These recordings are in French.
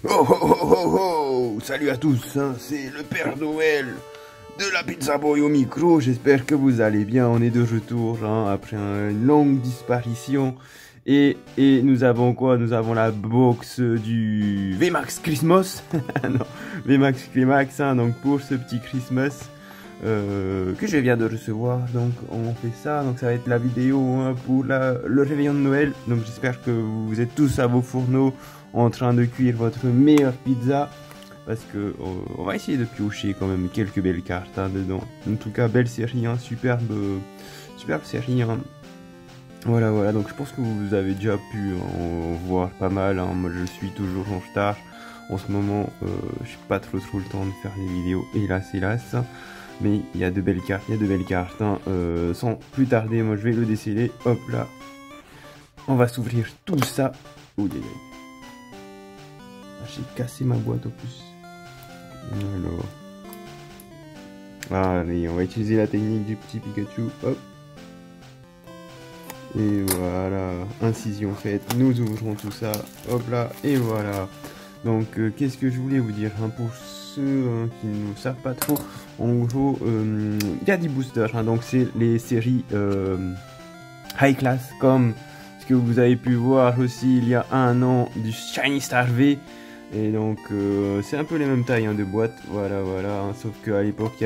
Oh oh oh oh oh! Salut à tous, hein, c'est le Père Noël de la Pizza Boy au micro. J'espère que vous allez bien. On est de retour hein, après une longue disparition. Et nous avons quoi? Nous avons la box du VMAX Christmas. Non, VMAX Climax, hein, donc pour ce petit Christmas que je viens de recevoir. Donc on fait ça, donc ça va être la vidéo hein, pour le réveillon de Noël. Donc j'espère que vous êtes tous à vos fourneaux en train de cuire votre meilleure pizza. Parce que on va essayer de piocher quand même quelques belles cartes hein, dedans. En tout cas, belle série, hein, superbe série. Hein. Voilà, donc je pense que vous avez déjà pu en voir pas mal. Hein. Moi, je suis toujours en retard. En ce moment, je n'ai pas trop le temps de faire des vidéos, hélas. Mais il y a de belles cartes, hein. Sans plus tarder, moi je vais le déceler. Hop là, on va s'ouvrir tout ça. Oh, j'ai cassé ma boîte en plus. Alors, allez, on va utiliser la technique du petit Pikachu. Hop. Et voilà, incision faite. Nous ouvrons tout ça. Hop là, et voilà. Donc, qu'est-ce que je voulais vous dire hein, pour ceux hein, qui ne savent pas trop. En gros, il y a des boosters. Hein, donc, c'est les séries high class, comme ce que vous avez pu voir aussi il y a un an du Shiny Star V. Et donc c'est un peu les mêmes tailles hein, de boîte, voilà, hein, sauf qu'à l'époque il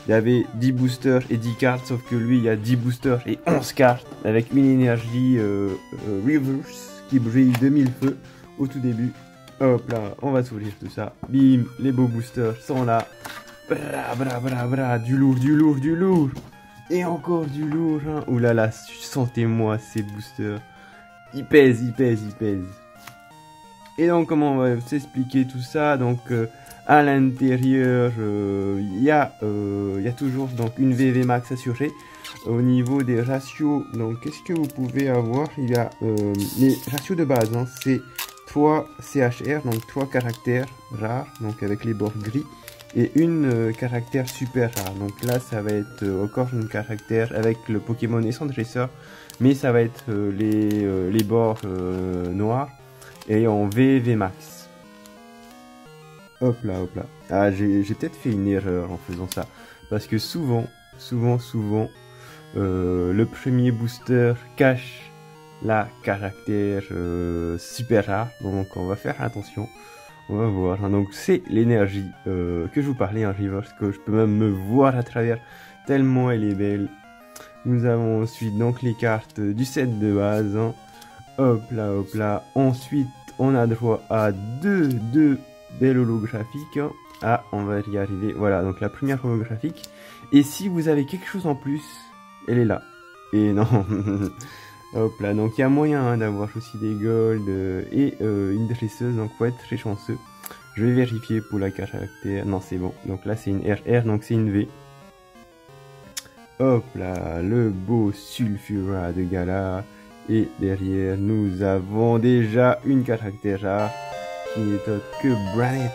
y avait 10 boosters et 10 cartes, sauf que lui il y a 10 boosters et 11 cartes, avec une énergie reverse qui brille de 1000 feux au tout début. Hop là, on va s'ouvrir tout ça, bim, les beaux boosters sont là, bra, du lourd, et encore du lourd, hein. Ouh là là, sentez-moi ces boosters, ils pèsent. Et donc comment on va s'expliquer tout ça? Donc à l'intérieur il y a toujours donc une VV max assurée. Au niveau des ratios, donc qu'est-ce que vous pouvez avoir? Il y a les ratios de base, hein, c'est 3 CHR, donc 3 caractères rares, donc avec les bords gris, et une caractère super rare. Donc là ça va être encore une caractère avec le Pokémon et son dresseur, mais ça va être les bords noirs. Et en VV max. Hop là. Ah, j'ai peut-être fait une erreur en faisant ça. Parce que souvent, le premier booster cache la caractère super rare. Donc on va faire attention. On va voir. Hein. Donc c'est l'énergie que je vous parlais en reverse. Que je peux même me voir à travers tellement elle est belle. Nous avons ensuite donc les cartes du set de base. Hein. Hop là. Ensuite, on a droit à deux belles holographiques. Ah, on va y arriver. Voilà, donc la première holographique. Et si vous avez quelque chose en plus, elle est là. Et non. Hop là, donc il y a moyen hein, d'avoir aussi des gold et une dresseuse. Donc faut être très chanceux. Je vais vérifier pour la caractère. Non, c'est bon. Donc là, c'est une RR, donc c'est une V. Hop là, le beau Sulfura de Gala. Et derrière, nous avons déjà une caractère rare qui n'est autre que Branett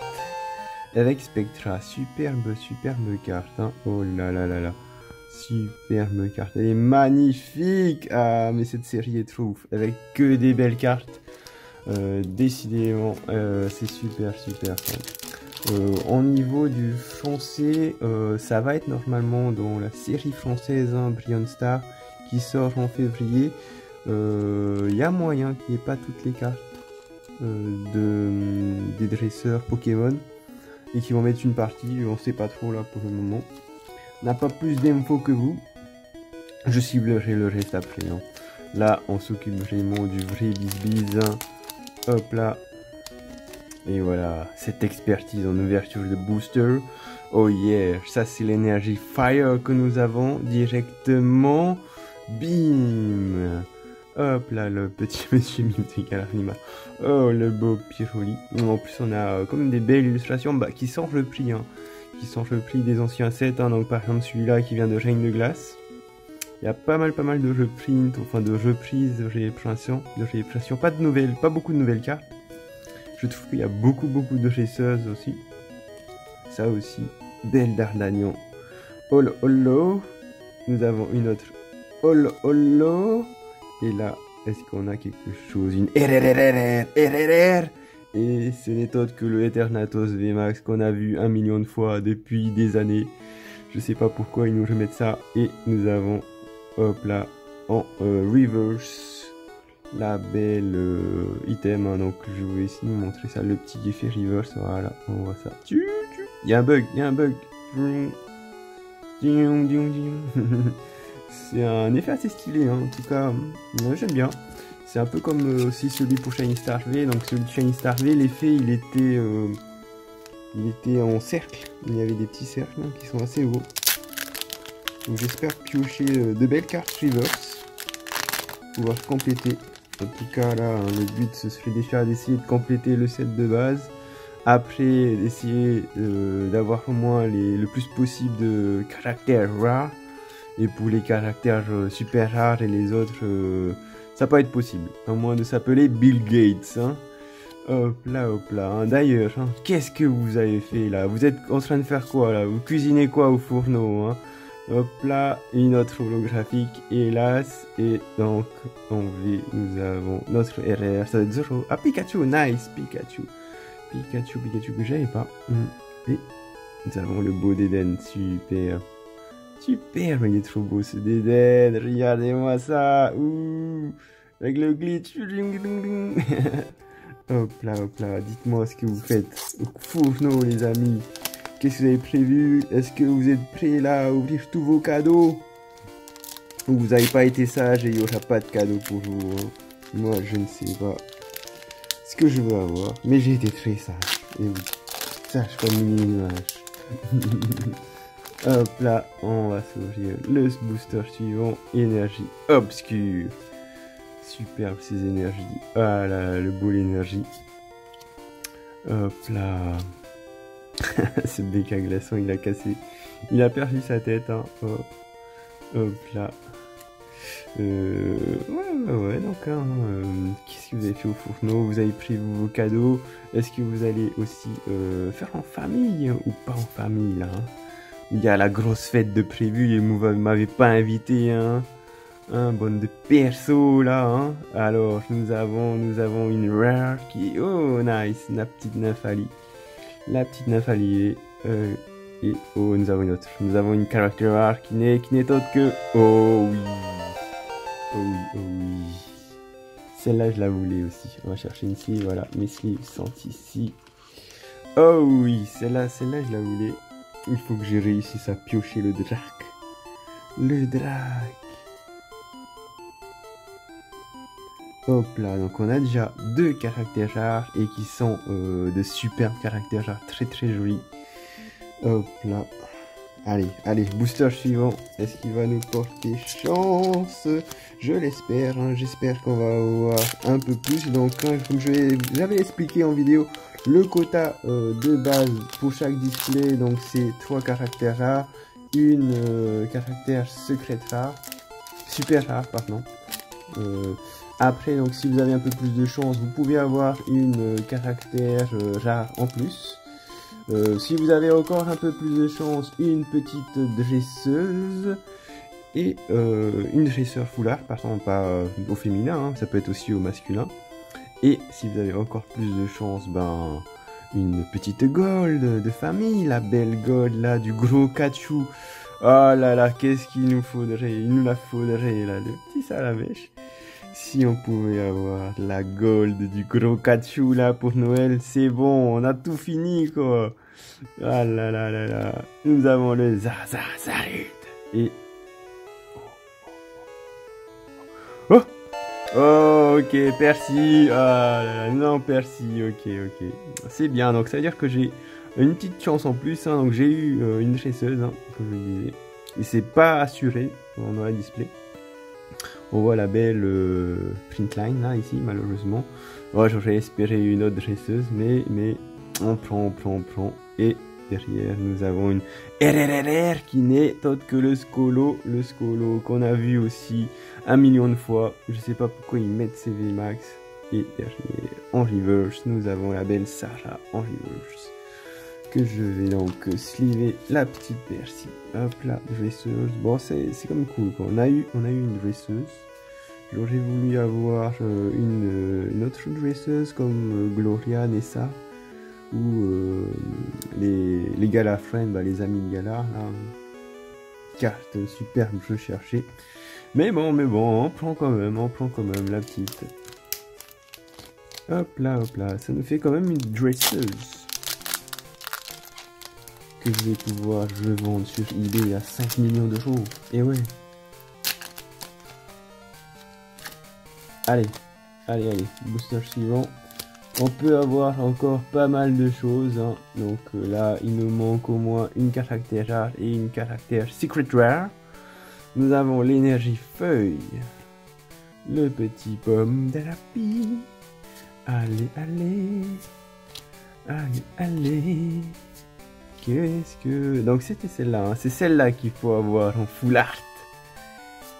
avec Spectra. Superbe carte. Hein. Oh là. Superbe carte. Elle est magnifique. Ah, mais cette série est trop ouf. Avec que des belles cartes. Décidément, c'est super. Au niveau du français, ça va être normalement dans la série française hein, Brilliant Star qui sort en février. Y a moyen qu'il n'y ait pas toutes les cartes des dresseurs Pokémon et qui vont mettre une partie, on sait pas trop là pour le moment. On n'a pas plus d'infos que vous. Je ciblerai le reste après. Hein. Là, on s'occupe vraiment du vrai bis. Hein. Hop là. Et voilà, cette expertise en ouverture de booster. Oh yeah, ça c'est l'énergie Fire que nous avons directement. Bim. Hop là, le petit monsieur Mime de Galarima. Oh, le beau Piroli. En plus, on a comme des belles illustrations qui sortent le prix. Hein, qui sortent le prix des anciens sets. Hein, donc, par exemple, celui-là qui vient de Règne de Glace. Il y a pas mal de reprints, enfin de reprises, de réimpressions. Pas de nouvelles, pas beaucoup de nouvelles cartes. Je trouve qu'il y a beaucoup de dresseuses aussi. Ça aussi. Belle Dardagnon. Holo. Nous avons une autre Holo. Et là, est-ce qu'on a quelque chose? Une RRR et ce n'est autre que le Eternatus VMAX qu'on a vu 1 million de fois depuis des années. Je sais pas pourquoi ils nous remettent ça, et nous avons, hop là, en reverse, la belle item, hein. Donc je vais essayer de vous montrer ça, le petit effet reverse, voilà, on voit ça. Il y a un bug, il y a un bug. C'est un effet assez stylé, hein. En tout cas, j'aime bien. C'est un peu comme aussi celui pour Shiny Star V. Donc celui de Shiny Star V, l'effet il était en cercle. Il y avait des petits cercles, hein, qui sont assez hauts. Donc j'espère piocher de belles cartes reverse, pouvoir compléter. En tout cas là, hein, le but ce serait déjà d'essayer de compléter le set de base. Après d'essayer d'avoir au moins le plus possible de caractères rares. Et pour les caractères super rares et les autres, ça peut être possible. À moins de s'appeler Bill Gates, hein. Hop là, hein. D'ailleurs, hein, qu'est-ce que vous avez fait là? Vous êtes en train de faire quoi là? Vous cuisinez quoi au fourneau, hein? Hop là, une autre holographique, hélas. Et donc, en V, nous avons notre RR, ça va être Zoro. Ah, Pikachu, nice, Pikachu. Pikachu que j'avais pas. Et nous avons le beau Deden, super. Super, mais il est trop beau ce Deden, regardez-moi ça. Ouh, avec le glitch. Hop là, dites-moi ce que vous faites au fourneau, les amis. Qu'est-ce que vous avez prévu? Est-ce que vous êtes prêts là à ouvrir tous vos cadeaux? Ou vous n'avez pas été sage et il n'y aura pas de cadeau pour vous, hein? Moi, je ne sais pas ce que je veux avoir, mais j'ai été très sage. Et oui, sage comme une image. Hop là, on va s'ouvrir le booster suivant, énergie obscure. Superbe ces énergies. Ah là, le beau l'énergie. Hop là. Ce bec à glaçon, il a cassé. Il a perdu sa tête, hein. Hop, hop là. Ouais, donc, hein, qu'est-ce que vous avez fait au fourneau? Vous avez pris vos cadeaux? Est-ce que vous allez aussi faire en famille ou pas en famille, là, hein? Il y a la grosse fête de prévu et vous m'avez pas invité, hein. Bonne de perso là, hein. Alors nous avons une rare qui, oh nice, la petite Nymphalie. La petite Nymphalie et oh, nous avons une autre. Nous avons une caractère rare qui n'est autre que, oh oui. Oh oui, oh oui. Celle-là je la voulais aussi. On va chercher une sleeve, voilà. Mes sleeves sont ici. Oh oui, celle-là je la voulais. Il faut que j'ai réussi à piocher le drac. Le drac. Hop là, donc on a déjà 2 caractères rares et qui sont de superbes caractères rares, très très jolis. Hop là. Allez, booster suivant. Est-ce qu'il va nous porter chance? Je l'espère, hein. J'espère qu'on va avoir un peu plus. Donc, hein, comme j'avais expliqué en vidéo, le quota de base pour chaque display, donc c'est 3 caractères rares, une caractère secrète rare, super rare pardon. Après, donc si vous avez un peu plus de chance, vous pouvez avoir une caractère rare en plus. Si vous avez encore un peu plus de chance, une petite dresseuse et une dresseur foulard, par contre pas au féminin, hein, ça peut être aussi au masculin. Et si vous avez encore plus de chance, ben une petite gold de famille, la belle gold là du gros Kachu. Oh là là, qu'est-ce qu'il nous faudrait? Il nous la faudrait là, le petit salamèche. Si on pouvait avoir la gold du gros Kachu là pour Noël, c'est bon, on a tout fini quoi. Ah là là là là. Nous avons le Zazazarid. Et... Oh, oh ok, Percy. Ah là là, non Percy, ok. C'est bien, donc ça veut dire que j'ai une petite chance en plus, hein. Donc j'ai eu une dresseuse, hein, comme je le disais. Et c'est pas assuré dans la display. On voit la belle print line là, ici, malheureusement. Ouais, j'aurais espéré une autre dresseuse, mais on prend. Et derrière, nous avons une RRRR qui n'est autre que le Scolo qu'on a vu aussi 1 million de fois. Je sais pas pourquoi ils mettent ces VMAX. Et derrière, en reverse, nous avons la belle Sarah en reverse. Que je vais donc sleever la petite Percy. Hop là, dresseuse. Bon, c'est comme cool quoi. On a eu une dresseuse. J'aurais voulu avoir une autre dresseuse comme Gloria, Nessa, ou les Gala Friends, les amis de Gala, là. Carte superbe recherchée. Mais bon, on prend quand même la petite. Hop là, ça nous fait quand même une dresseuse. Que je vais pouvoir revendre sur eBay à 5 millions d'euros. Et ouais. Allez, booster suivant. On peut avoir encore pas mal de choses, hein. Donc là, il nous manque au moins une caractère rare et une caractère secret rare. Nous avons l'énergie feuille, le petit pomme de la pie. Allez. Qu'est-ce que... Donc c'était celle-là, hein. C'est celle-là qu'il faut avoir en full art.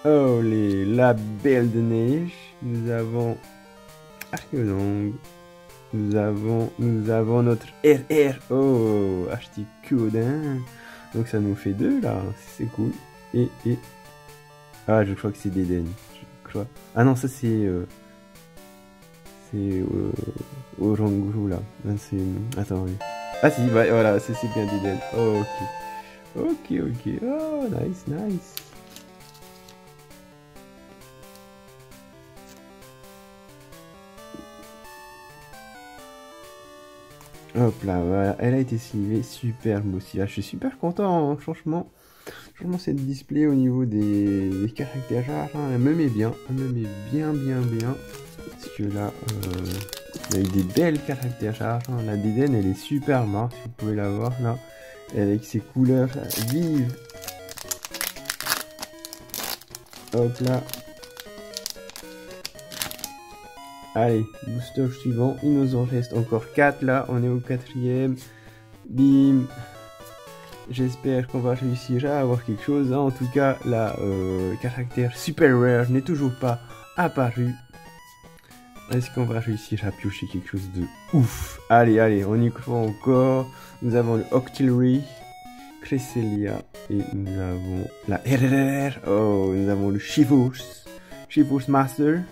Oh, la belle de neige. Nous avons Archéologue. Nous avons notre RR. Oh, Articoudin. Donc ça nous fait 2 là, c'est cool. Et... Ah, je crois que c'est d'Eden. Ah non, ça c'est... Oranguru là. Attends, oui. Ah si, bah, voilà, c'est bien d'Eden. Oh, ok. Oh, nice. Hop là, voilà, elle a été slivée, superbe aussi. Là, je suis super content, hein, franchement, cette display au niveau des caractères rares, hein, elle me met bien, bien. Parce que là, il y a eu des belles caractères rares, hein. La Deden, elle est superbe, hein, si vous pouvez la voir là, avec ses couleurs vives. Hop là. Allez, booster suivant, il nous en reste encore 4 là, on est au 4e. Bim. J'espère qu'on va réussir à avoir quelque chose, hein. En tout cas, la caractère super rare n'est toujours pas apparu. Est-ce qu'on va réussir à piocher quelque chose de ouf? Allez, on y croit encore. Nous avons le Octillery, Cresselia, et nous avons la RRR. Oh, nous avons le Shiforce Master.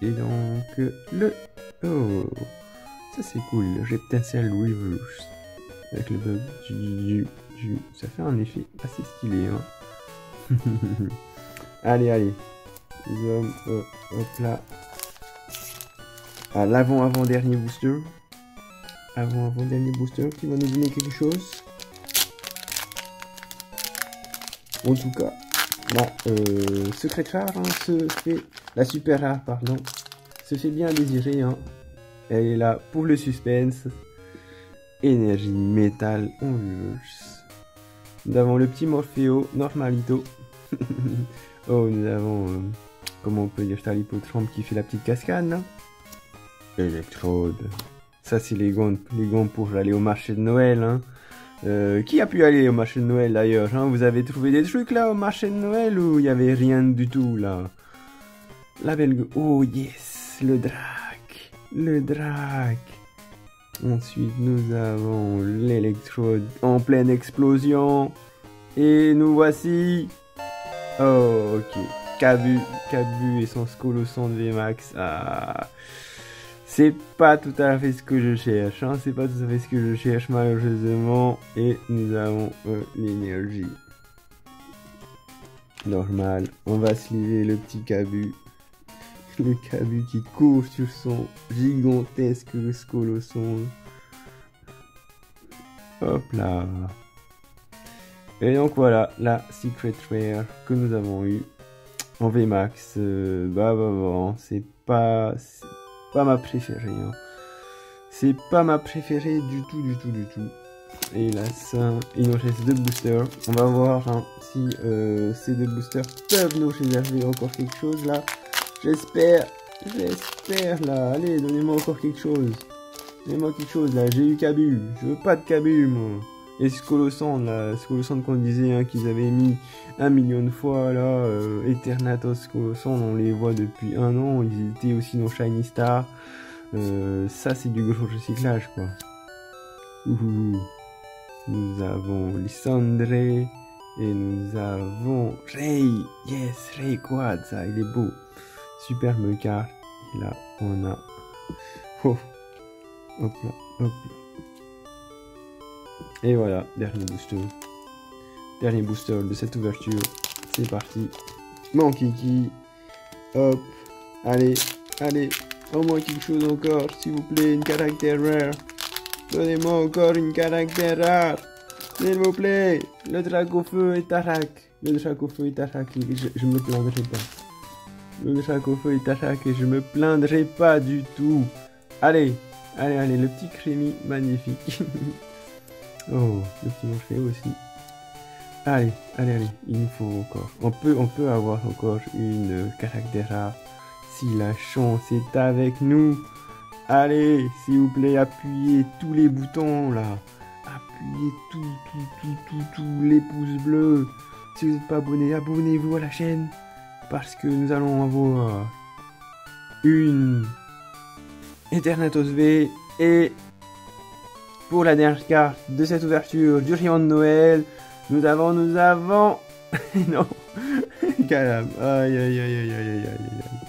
Et donc, oh, ça c'est cool, le Reptile Reverse. Avec le bug ça fait un effet assez stylé, hein. Allez. Les hommes, hop là. À l'avant-dernier booster. Avant-dernier booster qui va nous donner quelque chose. En tout cas, la secret rare, hein, la super rare, pardon, se fait bien désirer, hein. Elle est là pour le suspense. Énergie métal en reverse. Nous avons le petit Morpheo Normalito. Oh, nous avons, comment on peut dire ça, l'hippotrampe qui fait la petite cascade, là. Électrode. Ça, c'est les gants pour aller au marché de Noël, hein. Qui a pu aller au marché de Noël d'ailleurs, hein? Vous avez trouvé des trucs là au marché de Noël ou il n'y avait rien du tout là? La belle... Oh yes, le drac. Ensuite, nous avons l'électrode en pleine explosion. Et nous voici. Oh, ok. Cabu et son Scoloson de VMAX. Ah. C'est pas tout à fait ce que je cherche, hein. C'est pas tout à fait ce que je cherche, malheureusement. Et nous avons l'énergie. Normal. On va sliver le petit Cabu. Le Cabu qui court sur son gigantesque Scoloson. Hop là. Et donc voilà, la Secret Rare que nous avons eue en VMAX. Bon, c'est pas ma préférée, hein. C'est pas ma préférée du tout. Et là, ça, il nous reste 2 boosters. On va voir, hein, si ces 2 boosters peuvent nous réserver encore quelque chose là. J'espère là. Allez, donnez-moi encore quelque chose. Donnez-moi quelque chose là. J'ai eu Cabu. Je veux pas de Cabu, moi. Et Scoloson, là. Scoloson qu'on disait, hein, qu'ils avaient mis 1 million de fois là. Eternatus Scoloson, on les voit depuis 1 an. Ils étaient aussi dans Shiny Star. Ça, c'est du gros recyclage, quoi. Ouhou. Nous avons Lissandre. Et nous avons Ray. Yes, Ray Quad, ça, il est beau. superbe carte. Et là, on a... Oh. Hop là, hop là. Et voilà, dernier booster. Dernier booster de cette ouverture. C'est parti. Mon kiki. Hop. Allez, allez. Au moins quelque chose encore, s'il vous plaît. Une caractère rare. Donnez-moi encore une caractère rare. S'il vous plaît. Le Dracofeu est Tarak. Le Dracofeu est Tarak. Je me plaindrai pas. Le Dracofeu est Tarak et je me plaindrai pas du tout. Allez. Allez, allez. Le petit Crémy. Magnifique. Oh, le petit manchelet aussi. Allez, allez, allez, il nous faut encore. On peut avoir encore une caractère rare. Si la chance est avec nous. Allez, s'il vous plaît, appuyez tous les boutons là. Appuyez tous les pouces bleus. Si vous n'êtes pas abonné, abonnez-vous à la chaîne. Parce que nous allons avoir une Eternatus V et pour la dernière carte de cette ouverture du Rayon de Noël, nous avons... non. Calme. Aïe, aïe, aïe, aïe, aïe, aïe, aïe.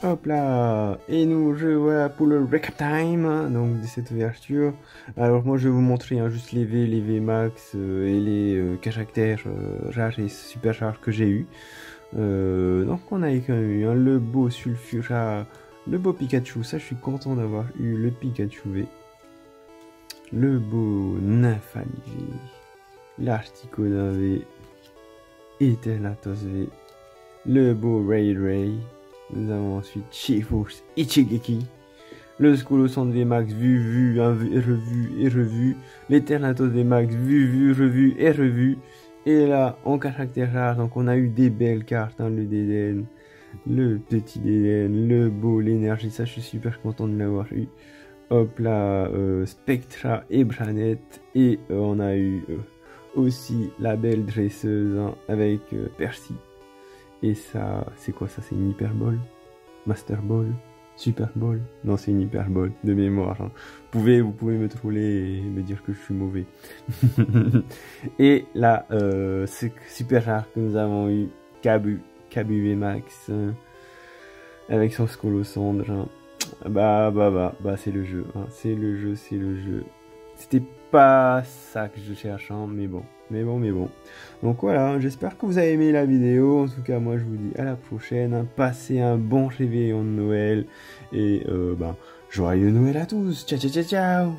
Hop là. Et nous revoilà pour le recap time, hein, donc de cette ouverture. Alors moi je vais vous montrer hein, juste les V max et les caractères rares et super rares que j'ai eu. Donc on a quand même eu hein, le beau Sulfura, le beau Pikachu, ça je suis content d'avoir eu le Pikachu V. Le beau Nymphali V, l'Articodin V, Eternatus V, le beau Ray. Nous avons ensuite Chiefos Ichigeki, le Skolosand V Max vu, revu et revu, l'Eternatus V Max vu, revu et revu. Et là, en caractère rare, donc on a eu des belles cartes, hein, le Dédenne, le petit Dédenne, le beau, l'énergie, ça je suis super content de l'avoir eu. Hop là, Spectra et Branette. Et on a eu aussi la belle dresseuse hein, avec Percy. Et ça, c'est quoi ça? C'est une Hyperball? Master Ball? Super Ball? Non, c'est une Hyperball de mémoire. Hein. Vous pouvez me troller et me dire que je suis mauvais. Et là, c'est super rare que nous avons eu Kabu VMAX avec son Skolosandre. Hein. Bah, c'est le jeu, hein. C'est le jeu. C'était pas ça que je cherche, hein, mais bon. Donc voilà, j'espère que vous avez aimé la vidéo. En tout cas, moi, je vous dis à la prochaine. Hein. Passez un bon réveillon de Noël. Et, joyeux Noël à tous. Ciao, ciao, ciao, ciao.